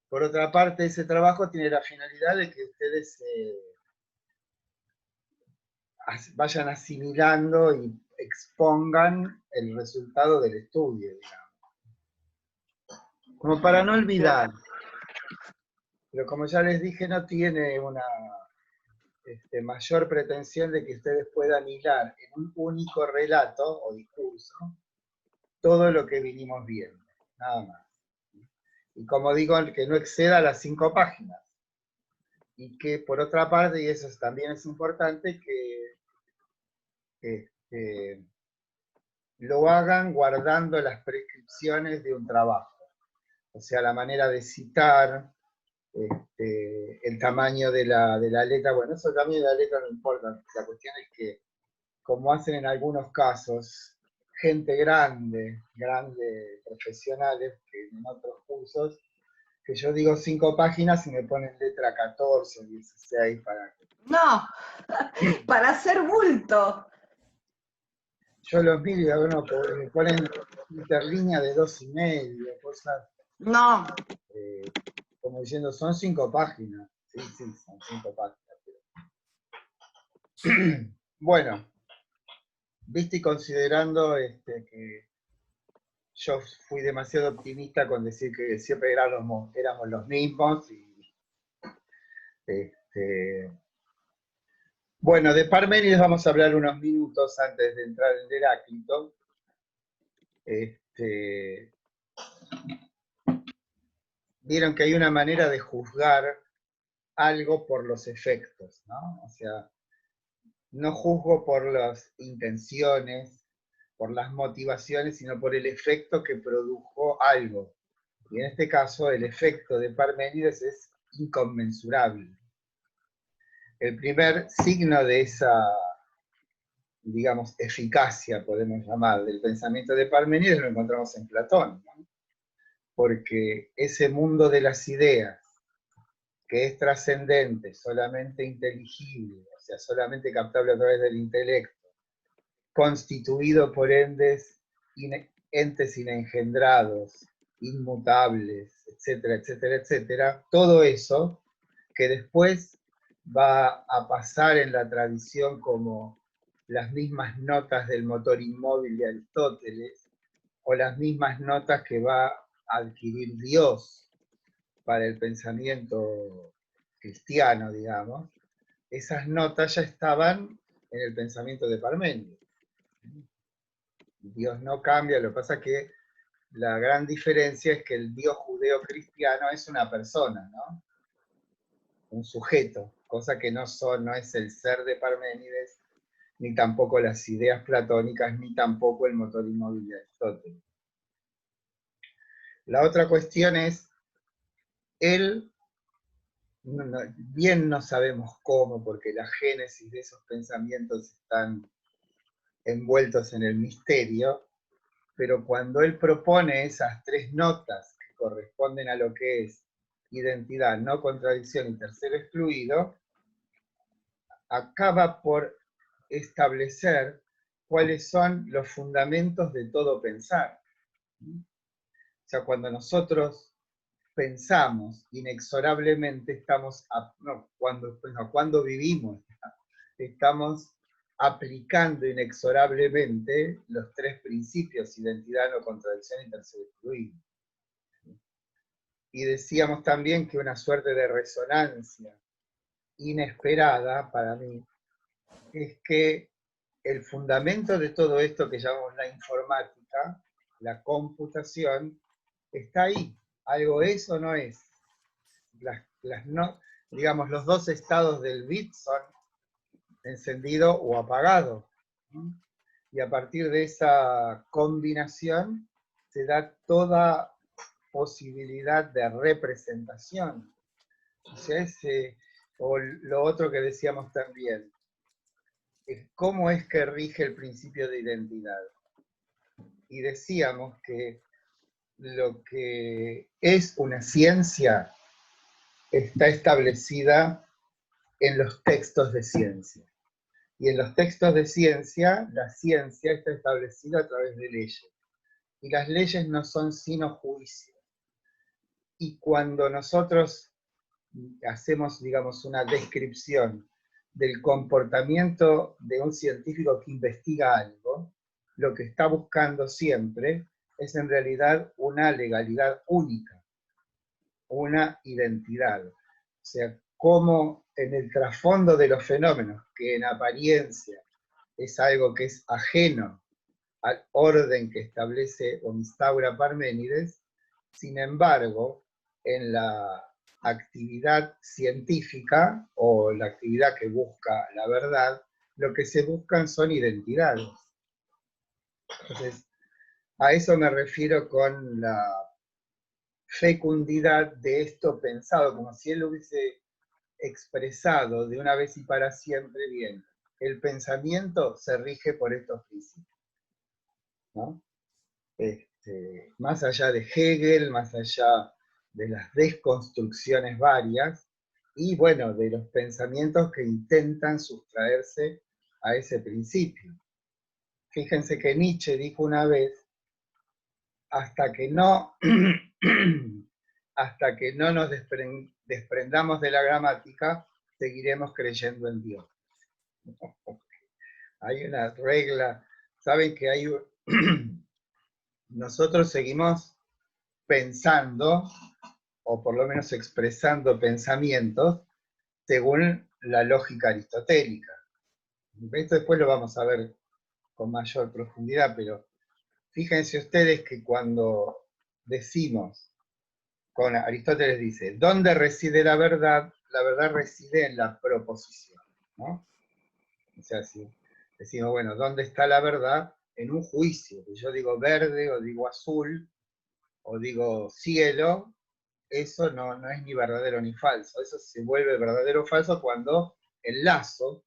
Por otra parte, ese trabajo tiene la finalidad de que ustedes vayan asimilando y expongan el resultado del estudio, digamos. Como para no olvidar. Pero como ya les dije, no tiene una mayor pretensión de que ustedes puedan hilar en un único relato o discurso todo lo que vinimos viendo, nada más. Y como digo, que no exceda las 5 páginas. Y que por otra parte, y eso también es importante, que lo hagan guardando las prescripciones de un trabajo. O sea, la manera de citar, el tamaño de la letra, bueno, eso también de la letra no importa, la cuestión es que, como hacen en algunos casos, gente grande, profesionales, que en otros cursos, que yo digo 5 páginas y me ponen letra 14 o 16 para que... No, para hacer bulto. Yo los miro y digo, no, me ponen interlínea de 2,5, cosas... No. Como diciendo, son 5 páginas. Sí, son 5 páginas. Pero... Bueno, viste, y considerando que yo fui demasiado optimista con decir que siempre éramos los mismos. Bueno, de Parménides vamos a hablar unos minutos antes de entrar en Heráclito. Vieron que hay una manera de juzgar algo por los efectos, ¿no? O sea, no juzgo por las intenciones, por las motivaciones, sino por el efecto que produjo algo. Y en este caso, el efecto de Parménides es inconmensurable. El primer signo de esa, digamos, eficacia, podemos llamar, del pensamiento de Parménides lo encontramos en Platón, ¿no? Porque ese mundo de las ideas, que es trascendente, solamente inteligible, o sea, solamente captable a través del intelecto, constituido por entes inengendrados, inmutables, etcétera, etcétera, etcétera, todo eso que después va a pasar en la tradición como las mismas notas del motor inmóvil de Aristóteles, o las mismas notas que va a adquirir Dios para el pensamiento cristiano, digamos, esas notas ya estaban en el pensamiento de Parménides. Dios no cambia, lo que pasa es que la gran diferencia es que el Dios judeo-cristiano es una persona, ¿no? Un sujeto, cosa que no es el ser de Parménides, ni tampoco las ideas platónicas, ni tampoco el motor inmóvil de Aristóteles. La otra cuestión es, él, bien no sabemos cómo, porque la génesis de esos pensamientos están envueltos en el misterio, pero cuando él propone esas 3 notas que corresponden a lo que es identidad, no contradicción y tercero excluido, acaba por establecer cuáles son los fundamentos de todo pensar. O sea, cuando nosotros pensamos inexorablemente, cuando vivimos, estamos aplicando inexorablemente los 3 principios: identidad, no contradicción y tercero excluido. Y decíamos también que una suerte de resonancia inesperada para mí es que el fundamento de todo esto que llamamos la informática, la computación, está ahí. Algo es o no es. Digamos, los 2 estados del bit son encendido o apagado. Y a partir de esa combinación se da toda posibilidad de representación. O sea, o lo otro que decíamos también, es cómo es que rige el principio de identidad. Y decíamos que lo que es una ciencia está establecida en los textos de ciencia. Y en los textos de ciencia, la ciencia está establecida a través de leyes. Y las leyes no son sino juicios. Y cuando nosotros hacemos, digamos, una descripción del comportamiento de un científico que investiga algo, lo que está buscando siempre es en realidad una legalidad única, una identidad. O sea, cómo en el trasfondo de los fenómenos, que en apariencia es algo que es ajeno al orden que establece o instaura Parménides, sin embargo, en la actividad científica o la actividad que busca la verdad, lo que se buscan son identidades. Entonces, a eso me refiero con la fecundidad de esto pensado, como si él lo hubiese expresado de una vez y para siempre bien. El pensamiento se rige por estos principios, ¿no? Más allá de Hegel, más allá de las desconstrucciones varias, y bueno, de los pensamientos que intentan sustraerse a ese principio. Fíjense que Nietzsche dijo una vez, hasta que no nos desprendamos de la gramática, seguiremos creyendo en Dios. Hay una regla, saben que hay nosotros seguimos pensando, o por lo menos expresando pensamientos, según la lógica aristotélica. Esto después lo vamos a ver con mayor profundidad, pero fíjense ustedes que cuando decimos, con Aristóteles dice, ¿dónde reside la verdad? La verdad reside en la proposición, ¿no? O sea, si decimos, bueno, ¿dónde está la verdad? En un juicio, que yo digo verde, o digo azul, o digo cielo, eso no es ni verdadero ni falso. Eso se vuelve verdadero o falso cuando enlazo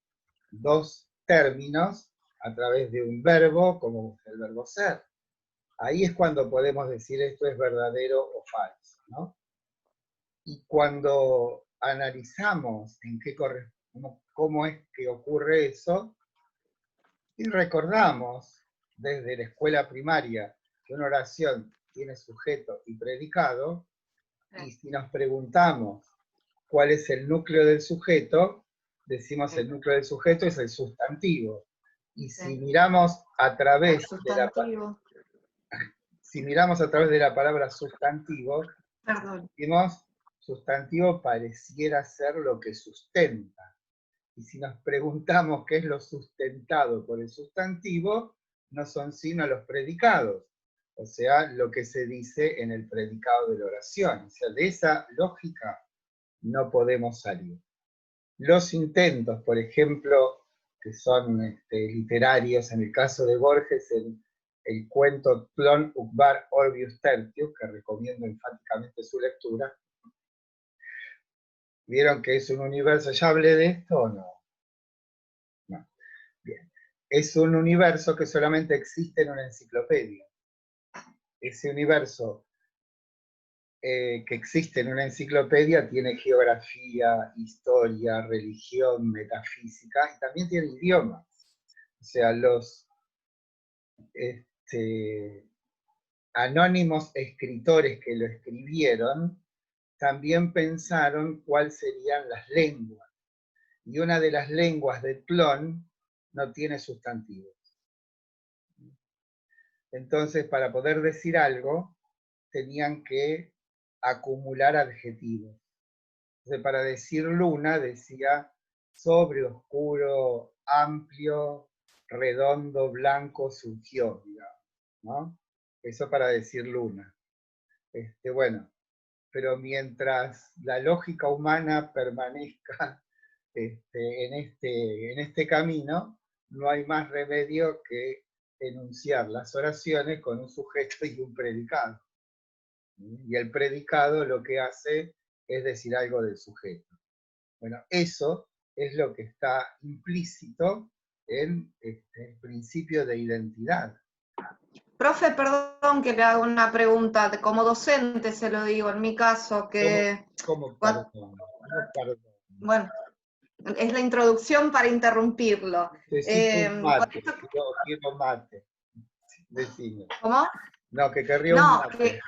dos términos a través de un verbo, como el verbo ser. Ahí es cuando podemos decir esto es verdadero o falso, ¿no? Y cuando analizamos en qué cómo es que ocurre eso, y recordamos desde la escuela primaria que una oración tiene sujeto y predicado, y si nos preguntamos cuál es el núcleo del sujeto, decimos el núcleo del sujeto es el sustantivo. Y si miramos a través de la palabra sustantivo, decimos sustantivo pareciera ser lo que sustenta. Y si nos preguntamos qué es lo sustentado por el sustantivo, no son sino los predicados, o sea, lo que se dice en el predicado de la oración. O sea, de esa lógica no podemos salir. Los intentos, por ejemplo, que son literarios, en el caso de Borges, el cuento Tlön Uqbar Orbius Tertius, que recomiendo enfáticamente su lectura. ¿Vieron que es un universo? ¿Ya hablé de esto o no? No. Bien. Es un universo que solamente existe en una enciclopedia. Ese universo que existe en una enciclopedia tiene geografía, historia, religión, metafísica, y también tiene idiomas. O sea, los anónimos escritores que lo escribieron también pensaron cuáles serían las lenguas. Y una de las lenguas de Tlön no tiene sustantivos. Entonces, para poder decir algo, tenían que acumular adjetivos. Entonces, para decir luna, decía sobre, oscuro, amplio, redondo, blanco, surgió, digamos, ¿no? Eso para decir luna. Bueno, pero mientras la lógica humana permanezca en este camino, no hay más remedio que enunciar las oraciones con un sujeto y un predicado. Y el predicado lo que hace es decir algo del sujeto. Bueno, eso es lo que está implícito en el principio de identidad. Profe, perdón que le haga una pregunta, como docente se lo digo, en mi caso, que... ¿Cómo perdón? No, perdón. Bueno, es la introducción para interrumpirlo. Necesito un mate, quiero mate. Decime. ¿Cómo? No, que querría un mate.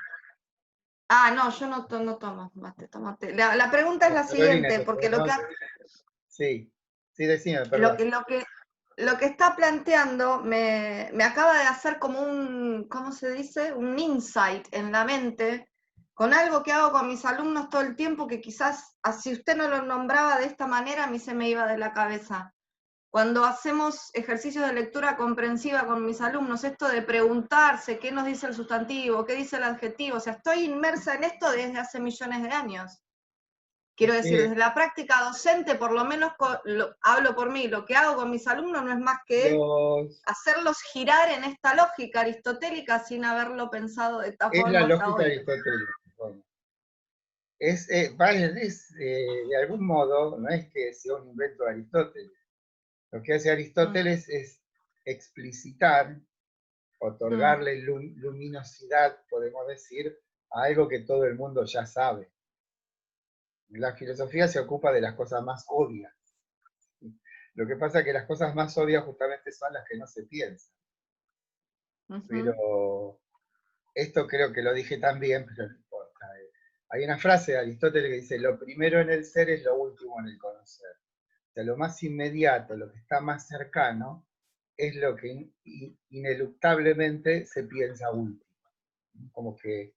Ah, no, yo no tomo mate, tomo té. La pregunta es la Carolina, siguiente, porque sí, sí, decime, lo perdón. que, lo que, lo que está planteando me acaba de hacer como un, ¿cómo se dice? Un insight en la mente con algo que hago con mis alumnos todo el tiempo que quizás, si usted no lo nombraba de esta manera, a mí se me iba de la cabeza. Cuando hacemos ejercicios de lectura comprensiva con mis alumnos, esto de preguntarse qué nos dice el sustantivo, qué dice el adjetivo, o sea, estoy inmersa en esto desde hace millones de años. Quiero Es decir, que desde la práctica docente, por lo menos hablo por mí, lo que hago con mis alumnos no es más que los, hacerlos girar en esta lógica aristotélica sin haberlo pensado de esta es la forma hasta lógica hoy. aristotélica. Bueno, de algún modo, no es que sea un invento de Aristóteles. Lo que hace Mm, Aristóteles es explicitar, mm, otorgarle luminosidad, podemos decir, a algo que todo el mundo ya sabe. La filosofía se ocupa de las cosas más obvias. Lo que pasa es que las cosas más obvias justamente son las que no se piensan. ujú, Pero esto creo que lo dije también, pero no importa. Hay una frase de Aristóteles que dice, lo primero en el ser es lo último en el conocer. O sea, lo más inmediato, lo que está más cercano, es lo que ineluctablemente se piensa último. Como que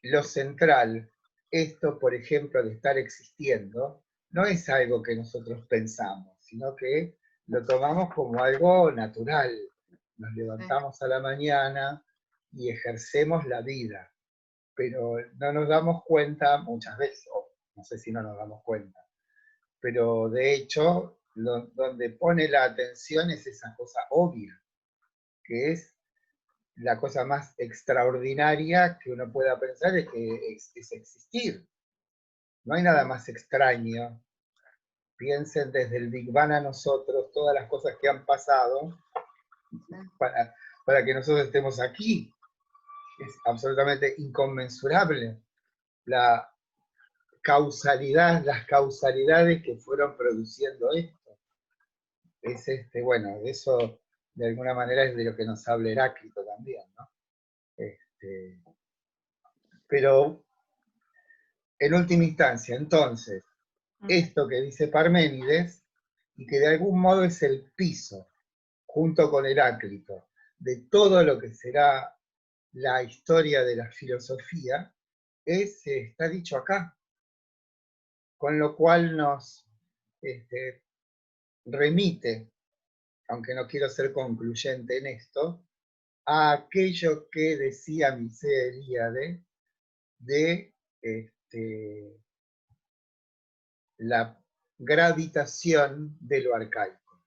lo central, esto, por ejemplo, de estar existiendo, no es algo que nosotros pensamos, sino que lo tomamos como algo natural. Nos sí, levantamos a la mañana y ejercemos la vida, pero no nos damos cuenta muchas veces, o no sé si no nos damos cuenta, pero de hecho, donde pone la atención es esa cosa obvia, que es la cosa más extraordinaria que uno pueda pensar es que es existir. No hay nada más extraño. Piensen desde el Big Bang a nosotros todas las cosas que han pasado sí. para, para que nosotros estemos aquí. Es absolutamente inconmensurable la causalidad, las causalidades que fueron produciendo esto. Es bueno, de eso de alguna manera es de lo que nos habla Heráclito también, ¿no? Este, pero en última instancia, entonces, Mm, esto que dice Parménides, y que de algún modo es el piso, junto con Heráclito, de todo lo que será la historia de la filosofía, está dicho acá, con lo cual nos este, remite, aunque no quiero ser concluyente en esto, a aquello que decía Mircea Eliade de este, la gravitación de lo arcaico.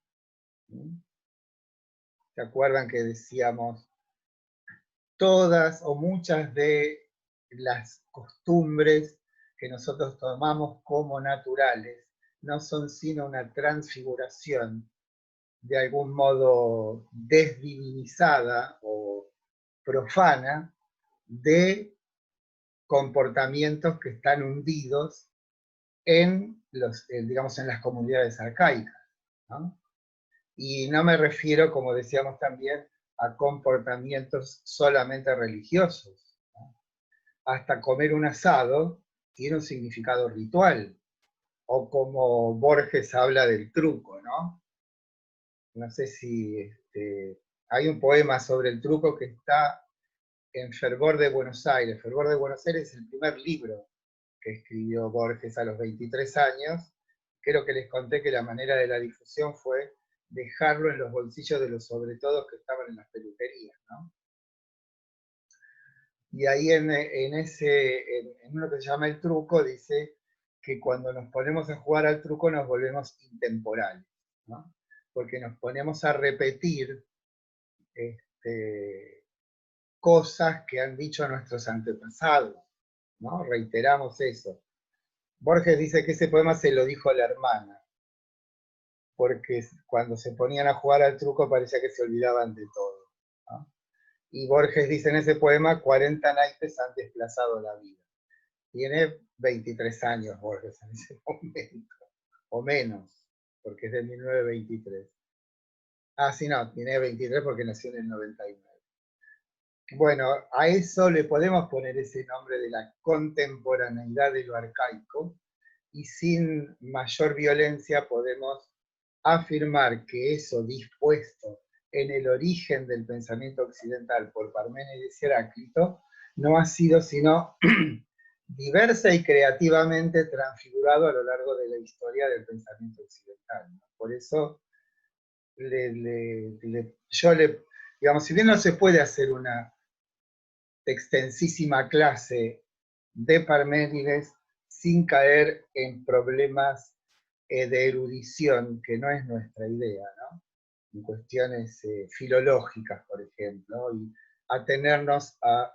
¿Se acuerdan que decíamos todas o muchas de las costumbres que nosotros tomamos como naturales no son sino una transfiguración de algún modo desdivinizada o profana de comportamientos que están hundidos digamos, en las comunidades arcaicas, ¿no? Y no me refiero, como decíamos también, a comportamientos solamente religiosos, ¿no? Hasta comer un asado tiene un significado ritual, o como Borges habla del truco, ¿no? No sé si hay un poema sobre el truco que está en Fervor de Buenos Aires. Fervor de Buenos Aires es el primer libro que escribió Borges a los 23 años. Creo que les conté que la manera de la difusión fue dejarlo en los bolsillos de los sobretodos que estaban en las peluquerías, ¿no? Y ahí en uno que se llama El Truco, dice que cuando nos ponemos a jugar al truco nos volvemos intemporales, ¿no? Porque nos ponemos a repetir este, cosas que han dicho nuestros antepasados, ¿no? Reiteramos eso. Borges dice que ese poema se lo dijo a la hermana, porque cuando se ponían a jugar al truco parecía que se olvidaban de todo, ¿no? Y Borges dice en ese poema, 40 naipes han desplazado la vida. Tiene 23 años Borges en ese momento, o menos, porque es de 1923. Ah, sí, no, tiene 23 porque nació en el 99. Bueno, a eso le podemos poner ese nombre de la contemporaneidad de lo arcaico, y sin mayor violencia podemos afirmar que eso dispuesto en el origen del pensamiento occidental por Parménides y Heráclito no ha sido sino diversa y creativamente transfigurado a lo largo de la historia del pensamiento occidental. Por eso digamos, si bien no se puede hacer una extensísima clase de Parménides sin caer en problemas de erudición, que no es nuestra idea, ¿no? En cuestiones filológicas, por ejemplo, y atenernos a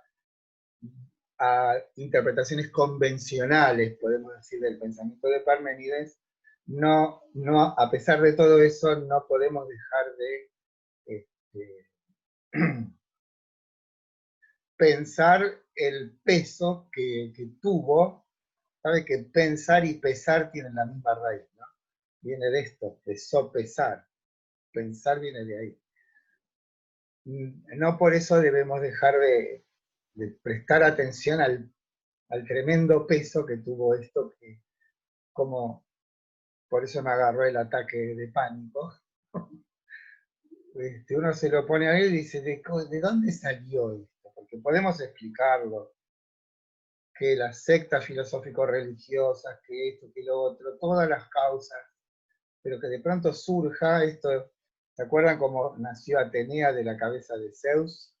interpretaciones convencionales, podemos decir, del pensamiento de Parménides, a pesar de todo eso, no podemos dejar de este, pensar el peso que tuvo. Sabe que pensar y pesar tienen la misma raíz, ¿no? Viene de esto, de sopesar. Pensar viene de ahí. No por eso debemos dejar de prestar atención al tremendo peso que tuvo esto, que como por eso me agarró el ataque de pánico. Uno se lo pone a él y dice, ¿de dónde salió esto? Porque podemos explicarlo, que las sectas filosófico-religiosas, que esto, que lo otro, todas las causas, pero que de pronto surja esto. ¿Se acuerdan cómo nació Atenea de la cabeza de Zeus?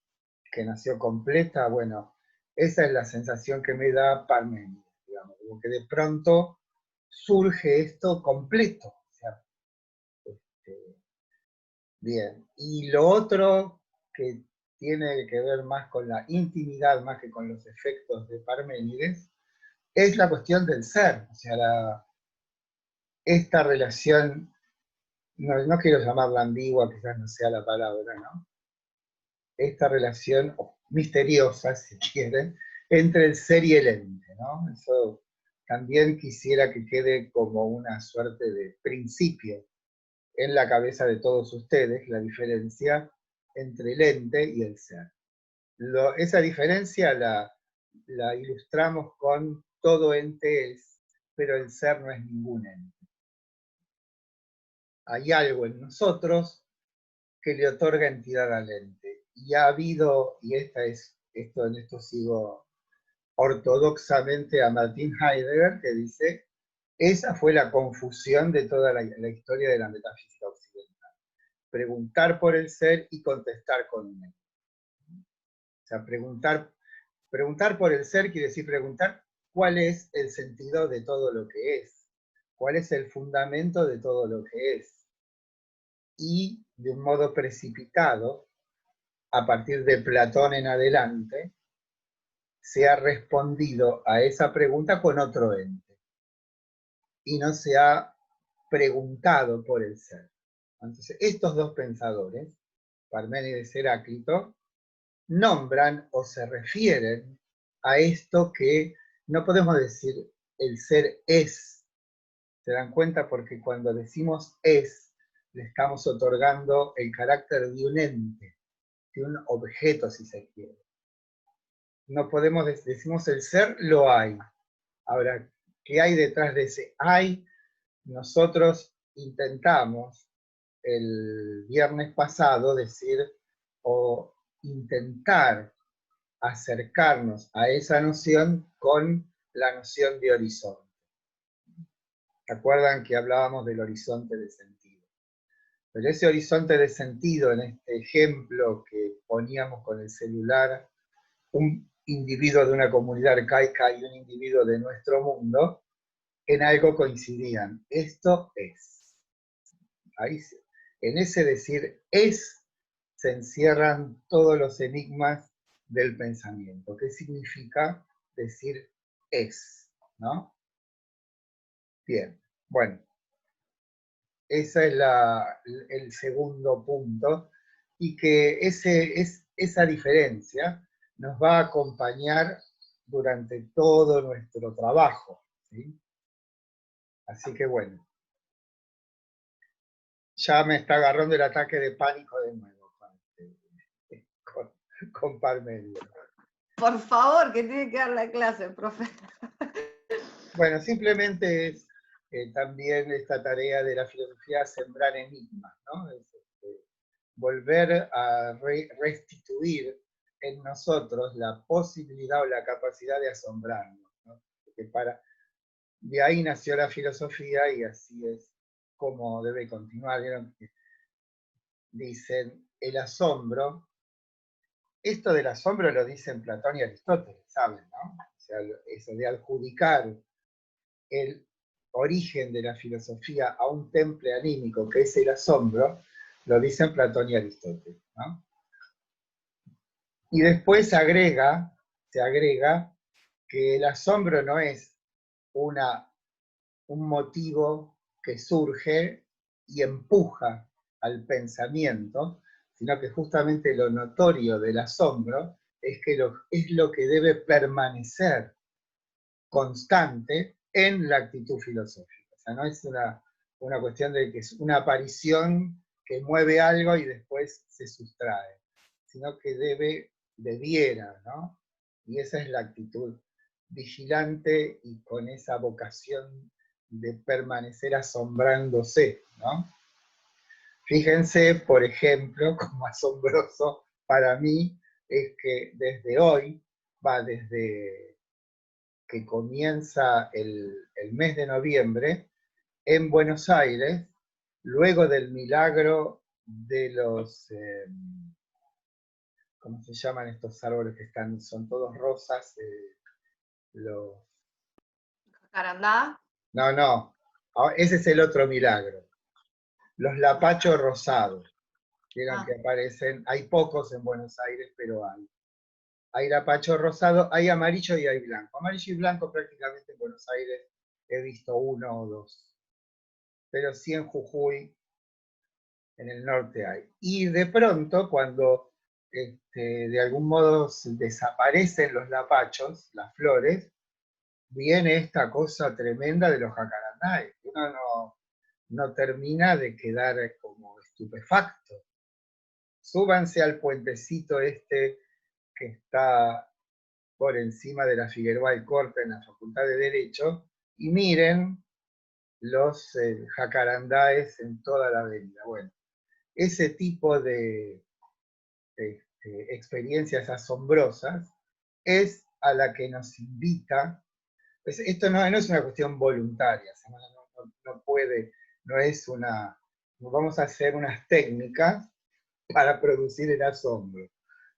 Que nació completa. Bueno, esa es la sensación que me da Parménides, digamos, como que de pronto surge esto completo. O sea, bien. Y lo otro que tiene que ver más con la intimidad, más que con los efectos de Parménides, es la cuestión del ser. O sea, esta relación, no quiero llamarla ambigua, quizás no sea la palabra, ¿no? Esta relación misteriosa, si quieren, entre el ser y el ente, ¿no? Eso también quisiera que quede como una suerte de principio en la cabeza de todos ustedes, la diferencia entre el ente y el ser. Esa diferencia la ilustramos con todo ente es, pero el ser no es ningún ente. Hay algo en nosotros que le otorga entidad al ente. Y ha habido, y en esto sigo ortodoxamente a Martin Heidegger, que dice, esa fue la confusión de toda la historia de la metafísica occidental. Preguntar por el ser y contestar con un ente. O sea, preguntar por el ser quiere decir preguntar cuál es el sentido de todo lo que es, cuál es el fundamento de todo lo que es. Y de un modo precipitado, a partir de Platón en adelante, se ha respondido a esa pregunta con otro ente. Y no se ha preguntado por el ser. Entonces, estos dos pensadores, Parménides y Heráclito, nombran o se refieren a esto que no podemos decir el ser es. ¿Se dan cuenta? Porque cuando decimos es, le estamos otorgando el carácter de un ente, de un objeto, si se quiere. No podemos, decimos el ser, lo hay. Ahora, ¿qué hay detrás de ese hay? Nosotros intentamos el viernes pasado decir o intentar acercarnos a esa noción con la noción de horizonte. ¿Se acuerdan que hablábamos del horizonte de sentido? Pero ese horizonte de sentido, en este ejemplo que poníamos con el celular, un individuo de una comunidad arcaica y un individuo de nuestro mundo, en algo coincidían. Esto es. Ahí, en ese decir es, se encierran todos los enigmas del pensamiento. ¿Qué significa decir es? ¿No? Bien, bueno, ese es el segundo punto, y que esa diferencia nos va a acompañar durante todo nuestro trabajo, ¿sí? Así que bueno, ya me está agarrando el ataque de pánico de nuevo con, con Parménides. Por favor, que tiene que dar la clase, profe. Bueno, simplemente es también esta tarea de la filosofía sembrar enigmas, ¿no? Es, volver a restituir en nosotros la posibilidad o la capacidad de asombrarnos, ¿no? Porque de ahí nació la filosofía y así es como debe continuar. ¿Vieron? Dicen, el asombro, esto del asombro lo dicen Platón y Aristóteles, ¿saben? ¿No? O sea, eso de adjudicar el origen de la filosofía a un temple anímico que es el asombro, lo dicen Platón y Aristóteles, ¿no? Y después se agrega que el asombro no es un motivo que surge y empuja al pensamiento, sino que justamente lo notorio del asombro es que es lo que debe permanecer constante en la actitud filosófica. O sea, no es una cuestión de que es una aparición que mueve algo y después se sustrae, sino que debiera, ¿no? Y esa es la actitud vigilante y con esa vocación de permanecer asombrándose, ¿no? Fíjense, por ejemplo, como asombroso para mí es que desde hoy, desde que comienza el mes de noviembre, en Buenos Aires, luego del milagro de los, ¿cómo se llaman estos árboles que son todos rosas? Los... Carandá. No, ese es el otro milagro. Los lapachos rosados, vieron que aparecen, hay pocos en Buenos Aires, pero hay. Hay lapacho rosado, hay amarillo y hay blanco. Amarillo y blanco prácticamente en Buenos Aires he visto uno o dos. Pero sí en Jujuy, en el norte hay. Y de pronto, cuando de algún modo desaparecen los lapachos, las flores, viene esta cosa tremenda de los jacarandáes. Uno no termina de quedar como estupefacto. Súbanse al puentecito este que está por encima de la Figueroa Alcorta en la Facultad de Derecho y miren los jacarandáes en toda la avenida. Bueno, ese tipo de experiencias asombrosas es a la que nos invita. Pues esto no es una cuestión voluntaria, no puede, no es una, no vamos a hacer unas técnicas para producir el asombro.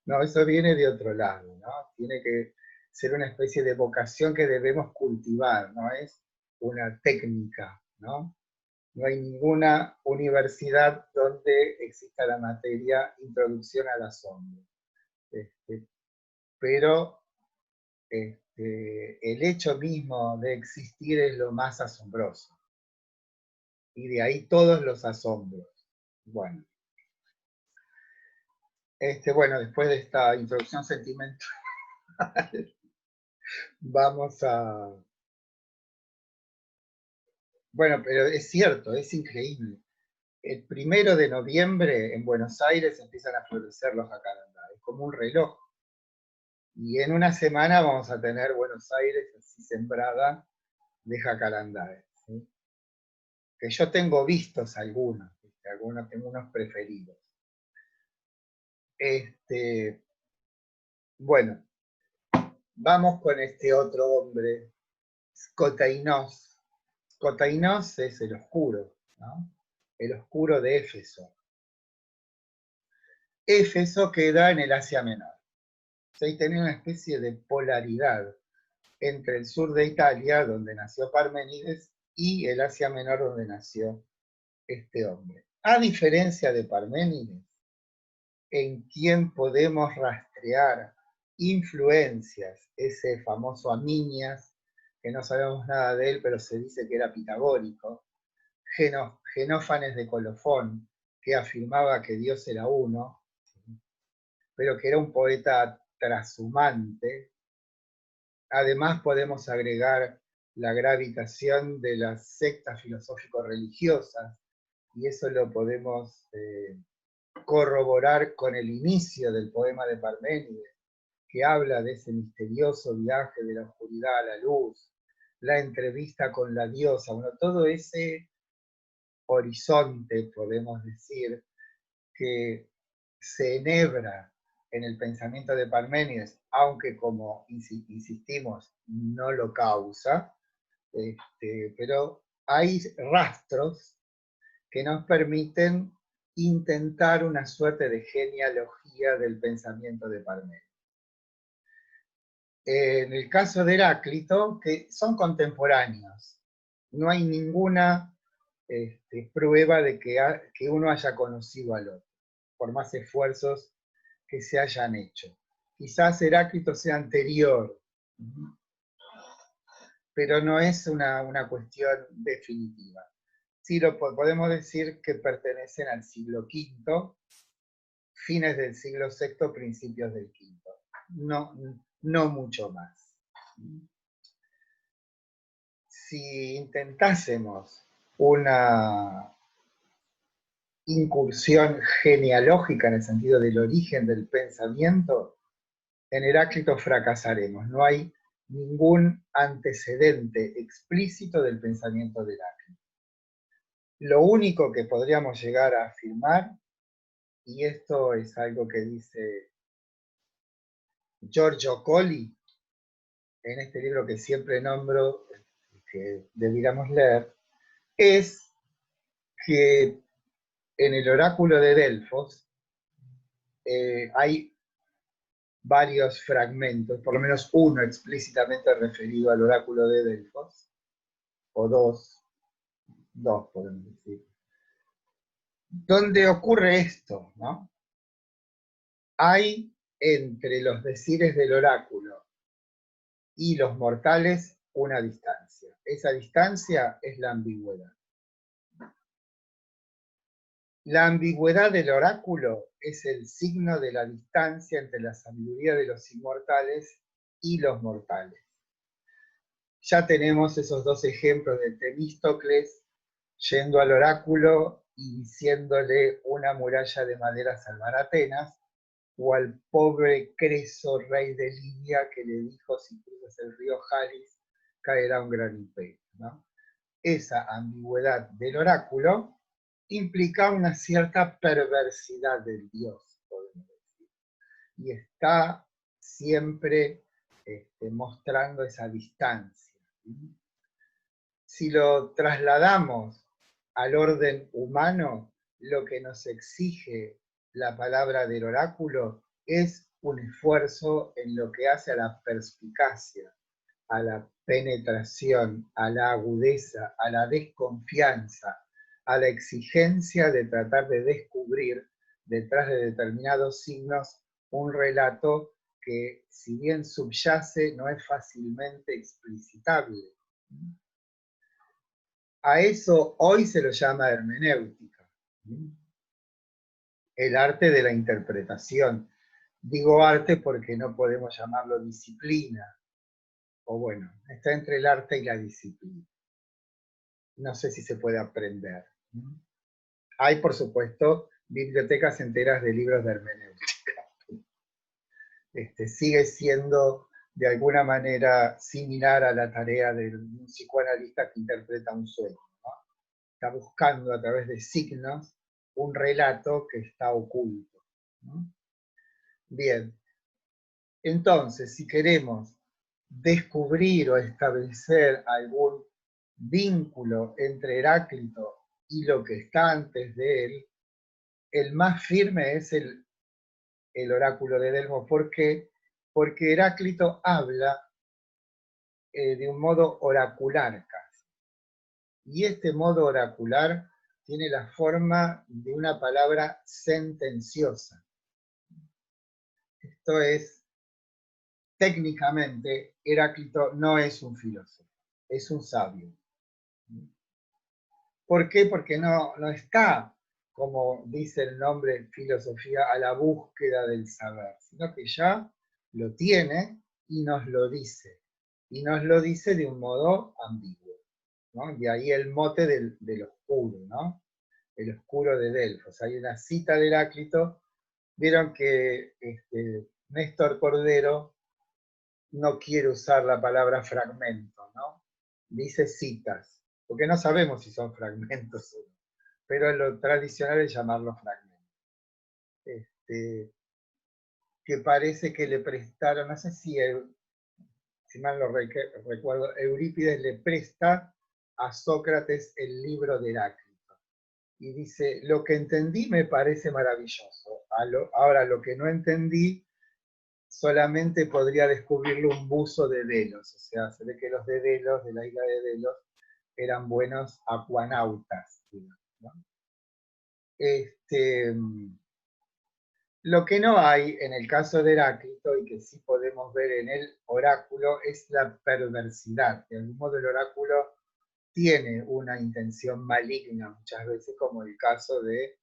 No, eso viene de otro lado, ¿no? Tiene que ser una especie de vocación que debemos cultivar, no es una técnica, ¿no? No hay ninguna universidad donde exista la materia Introducción al Asombro. Pero el hecho mismo de existir es lo más asombroso. Y de ahí todos los asombros. Bueno. Bueno, después de esta introducción sentimental, vamos a... Bueno, pero es cierto, es increíble. El 1 de noviembre en Buenos Aires empiezan a florecer los jacarandas, es como un reloj. Y en una semana vamos a tener Buenos Aires así sembrada de jacarandaes, ¿sí? Que yo tengo vistos algunos, ¿sí? Algunos tengo unos preferidos. Bueno, vamos con este otro hombre, Skotainos. Skotainos es el oscuro, ¿no? El oscuro de Éfeso. Éfeso queda en el Asia Menor. Ahí tenía una especie de polaridad entre el sur de Italia, donde nació Parménides, y el Asia Menor, donde nació este hombre. A diferencia de Parménides, en quien podemos rastrear influencias, ese famoso Aminias, que no sabemos nada de él, pero se dice que era pitagórico, Genófanes de Colofón, que afirmaba que Dios era uno, pero que era un poeta trashumante. Además podemos agregar la gravitación de las sectas filosófico-religiosas, y eso lo podemos corroborar con el inicio del poema de Parménides, que habla de ese misterioso viaje de la oscuridad a la luz, la entrevista con la diosa, bueno, todo ese horizonte, podemos decir, que se enhebra en el pensamiento de Parménides, aunque como insistimos, no lo causa, pero hay rastros que nos permiten intentar una suerte de genealogía del pensamiento de Parménides. En el caso de Heráclito, que son contemporáneos, no hay ninguna prueba de que uno haya conocido al otro, por más esfuerzos que se hayan hecho. Quizás Heráclito sea anterior, pero no es una cuestión definitiva. Sí podemos decir que pertenecen al siglo V, fines del siglo VI, principios del V. No mucho más. Si intentásemos una incursión genealógica en el sentido del origen del pensamiento, en Heráclito fracasaremos. No hay ningún antecedente explícito del pensamiento de Heráclito. Lo único que podríamos llegar a afirmar, y esto es algo que dice Giorgio Colli, en este libro que siempre nombro, que debiéramos leer, es que en el oráculo de Delfos hay varios fragmentos, por lo menos uno explícitamente referido al oráculo de Delfos, o dos podemos decir, donde ocurre esto, ¿no? Hay entre los decires del oráculo y los mortales una distancia. Esa distancia es la ambigüedad. La ambigüedad del oráculo es el signo de la distancia entre la sabiduría de los inmortales y los mortales. Ya tenemos esos dos ejemplos de Temístocles yendo al oráculo y diciéndole una muralla de madera salvar Atenas, o al pobre Creso, rey de Libia, que le dijo: si cruzas el río Jalis, caerá un gran imperio, ¿no? Esa ambigüedad del oráculo implica una cierta perversidad del Dios, podemos decir, y está siempre mostrando esa distancia. Si lo trasladamos al orden humano, lo que nos exige la palabra del oráculo es un esfuerzo en lo que hace a la perspicacia, a la penetración, a la agudeza, a la desconfianza, a la exigencia de tratar de descubrir detrás de determinados signos un relato que, si bien subyace, no es fácilmente explicitable. A eso hoy se lo llama hermenéutica, el arte de la interpretación. Digo arte porque no podemos llamarlo disciplina, o bueno, está entre el arte y la disciplina. No sé si se puede aprender. Hay, por supuesto, bibliotecas enteras de libros de hermenéutica. Sigue siendo de alguna manera similar a la tarea de un psicoanalista que interpreta un sueño, ¿no? Está buscando a través de signos un relato que está oculto, ¿no? Bien, entonces, si queremos descubrir o establecer algún vínculo entre Heráclito y lo que está antes de él, el más firme es el oráculo de Delfos. ¿Por qué? Porque Heráclito habla de un modo oracular casi. Y este modo oracular tiene la forma de una palabra sentenciosa. Esto es, técnicamente, Heráclito no es un filósofo, es un sabio. ¿Por qué? Porque no está, como dice el nombre filosofía, a la búsqueda del saber, sino que ya lo tiene y nos lo dice. Y nos lo dice de un modo ambiguo, ¿no? De ahí el mote del oscuro, ¿no? el oscuro de Delfos. Hay una cita de Heráclito. Vieron que Néstor Cordero no quiere usar la palabra fragmento, ¿no? Dice citas, porque no sabemos si son fragmentos o no, pero lo tradicional es llamarlo fragmentos. Que parece que le prestaron, no sé si mal lo recuerdo, Eurípides le presta a Sócrates el libro de Heráclito. Y dice, lo que entendí me parece maravilloso. Ahora, lo que no entendí, solamente podría descubrirlo un buzo de Delos. O sea, se ve que los de Delos, de la isla de Delos, eran buenos acuanautas, digamos, ¿no? Lo que no hay en el caso de Heráclito, y que sí podemos ver en el oráculo, es la perversidad. De algún modo el oráculo tiene una intención maligna muchas veces, como el caso de...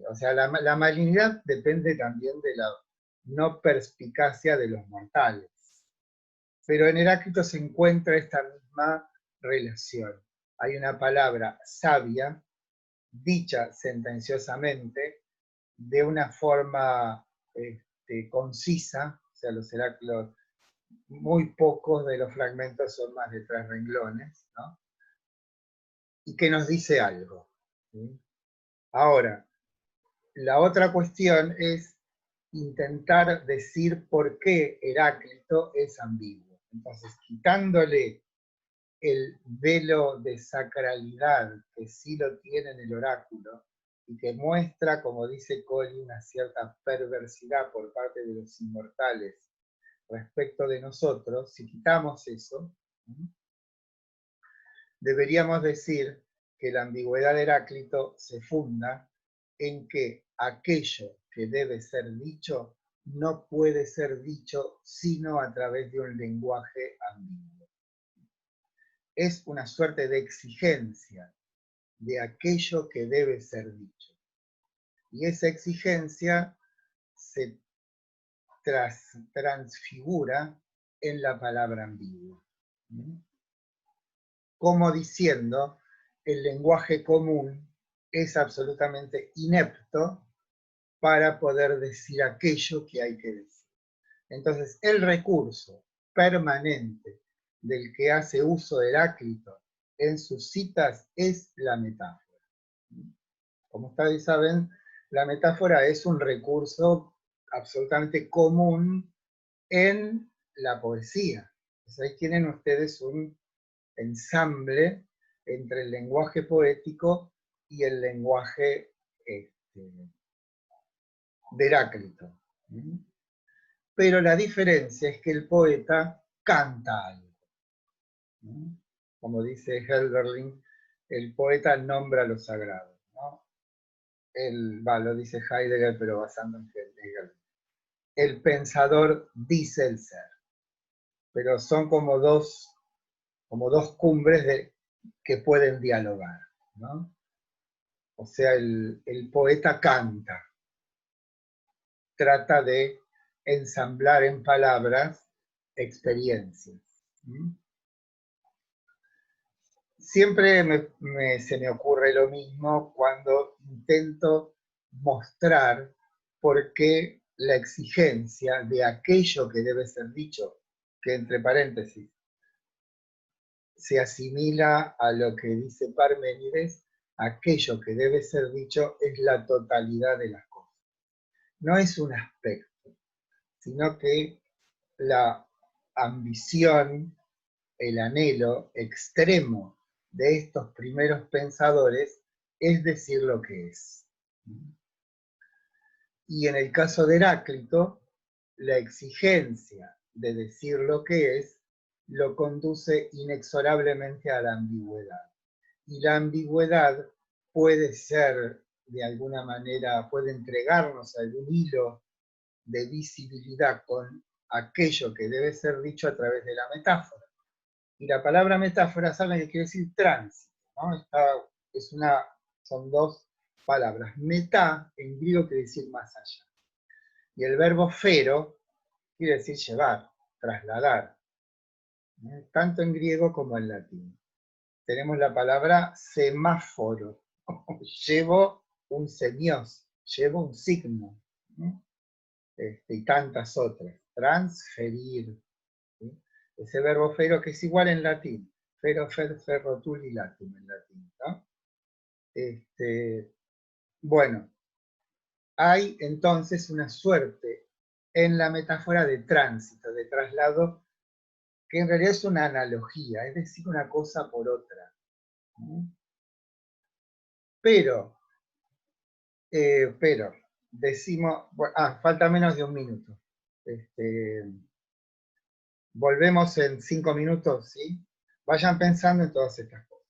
o sea, la malignidad depende también de la no perspicacia de los mortales. Pero en Heráclito se encuentra esta misma relación. Hay una palabra sabia, dicha sentenciosamente, de una forma concisa, o sea, los Heráclitos, muy pocos de los fragmentos son más de 3 renglones, ¿no? Y que nos dice algo, ¿sí? Ahora, la otra cuestión es intentar decir por qué Heráclito es ambiguo. Entonces, quitándole el velo de sacralidad que sí lo tiene en el oráculo, y que muestra, como dice Colli, una cierta perversidad por parte de los inmortales respecto de nosotros, si quitamos eso, deberíamos decir que la ambigüedad de Heráclito se funda en que aquello que debe ser dicho no puede ser dicho sino a través de un lenguaje ambiguo. Es una suerte de exigencia de aquello que debe ser dicho. Y esa exigencia se transfigura en la palabra ambigua. Como diciendo, el lenguaje común es absolutamente inepto para poder decir aquello que hay que decir. Entonces, el recurso permanente del que hace uso Heráclito en sus citas es la metáfora. Como ustedes saben, la metáfora es un recurso absolutamente común en la poesía. Entonces, ahí tienen ustedes un ensamble entre el lenguaje poético y el lenguaje de Heráclito. Pero la diferencia es que el poeta canta algo. Como dice Helderling, el poeta nombra lo sagrado, ¿no? Lo dice Heidegger, pero basando en Heidegger. El pensador dice el ser. Pero son como dos cumbres que pueden dialogar, ¿no? O sea, el poeta canta, trata de ensamblar en palabras experiencias. Siempre se me ocurre lo mismo cuando intento mostrar por qué la exigencia de aquello que debe ser dicho, que entre paréntesis se asimila a lo que dice Parménides, aquello que debe ser dicho es la totalidad de las cosas. No es un aspecto, sino que la ambición, el anhelo extremo de estos primeros pensadores es decir lo que es. Y en el caso de Heráclito, la exigencia de decir lo que es lo conduce inexorablemente a la ambigüedad. Y la ambigüedad puede ser, de alguna manera, puede entregarnos algún hilo de visibilidad con aquello que debe ser dicho a través de la metáfora. Y la palabra metáfora, ¿saben qué quiere decir? Tránsito, ¿no? Son dos palabras. Metá, en griego, quiere decir más allá. Y el verbo fero quiere decir llevar, trasladar, tanto en griego como en latín. Tenemos la palabra semáforo, llevo un semios, llevo un signo, ¿no? Y tantas otras. Transferir, ¿sí? Ese verbo fero que es igual en latín. Fero, fer, ferro, tulilatum en latín, ¿no? Bueno, hay entonces una suerte en la metáfora de tránsito, de traslado, que en realidad es una analogía, es decir, una cosa por otra. ¿No? Pero, decimos, falta menos de un minuto. Volvemos en 5 minutos, ¿sí? Vayan pensando en todas estas cosas.